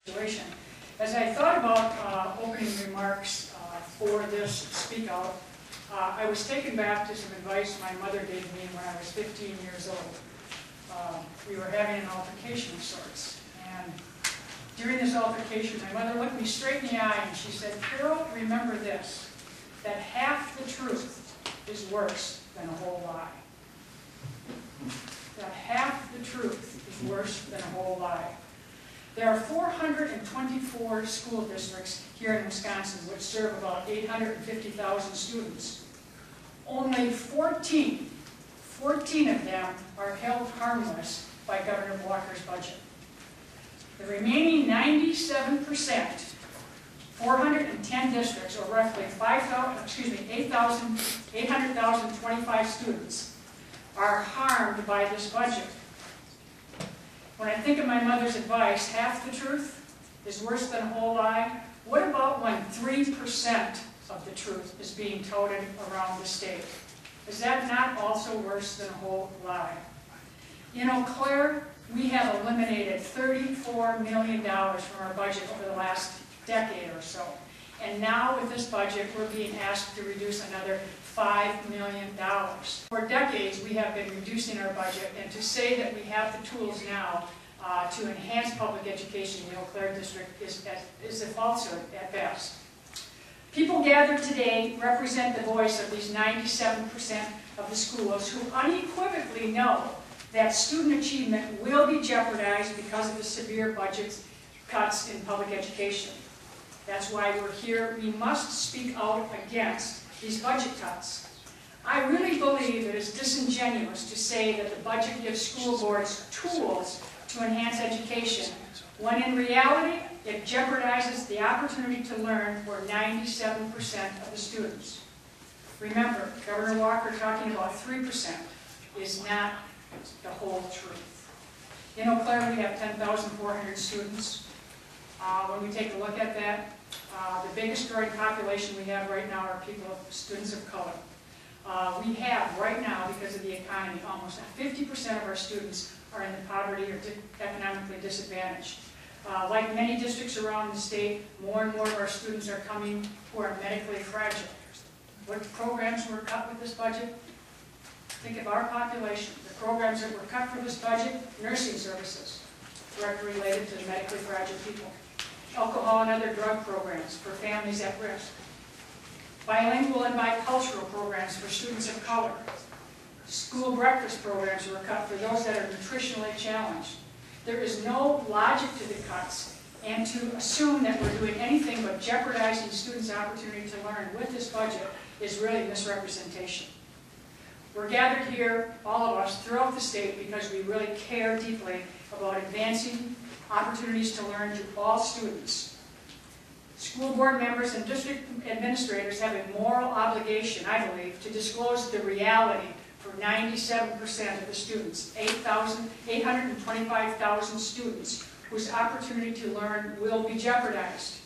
situation. As I thought about opening remarks for this Speak Out, I was taken back to some advice my mother gave me when I was 15 years old. We were having an altercation of sorts, and during this altercation, my mother looked me straight in the eye and she said, "Carol, remember this, that half the truth is worse than a whole lie." That half the truth is worse than a whole lie. There are 424 school districts here in Wisconsin which serve about 850,000 students. Only 14 of them are held harmless by Governor Walker's budget. The remaining 97%, 410 districts, or roughly 800,025 students, are harmed by this budget. When I think of my mother's advice, half the truth is worse than a whole lie. What about when 3% of the truth is being touted around the state? Is that not also worse than a whole lie? In Eau Claire, we have eliminated $34 million from our budget over the last decade or so. And now with this budget, we're being asked to reduce another $5 million. For decades, we have been reducing our budget, and to say that we have the tools now to enhance public education in the Eau Claire district is a falsehood at best. People gathered today represent the voice of these 97% of the schools who unequivocally know that student achievement will be jeopardized because of the severe budget cuts in public education. That's why we're here. We must speak out against these budget cuts. I really believe it is disingenuous to say that the budget gives school boards tools to enhance education, when in reality it jeopardizes the opportunity to learn for 97% of the students. Remember, Governor Walker talking about 3% is not the whole truth. In Eau Claire, we have 10,400 students. When we take a look at that, the biggest growing population we have right now are students of color. We have right now, because of the economy, almost 50% of our students are in the poverty or economically disadvantaged. Like many districts around the state, more and more of our students are coming who are medically fragile. What programs were cut with this budget? Think of our population. The programs that were cut for this budget: nursing services, directly related to medically fragile people; alcohol and other drug programs for families at risk; bilingual and bicultural programs for students of color; school breakfast programs were cut for those that are nutritionally challenged. There is no logic to the cuts, and to assume that we're doing anything but jeopardizing students' opportunity to learn with this budget is really misrepresentation. We're gathered here, all of us, throughout the state because we really care deeply about advancing opportunities to learn to all students. School board members and district administrators have a moral obligation, I believe, to disclose the reality for 97% of the students, 825,000 students, whose opportunity to learn will be jeopardized.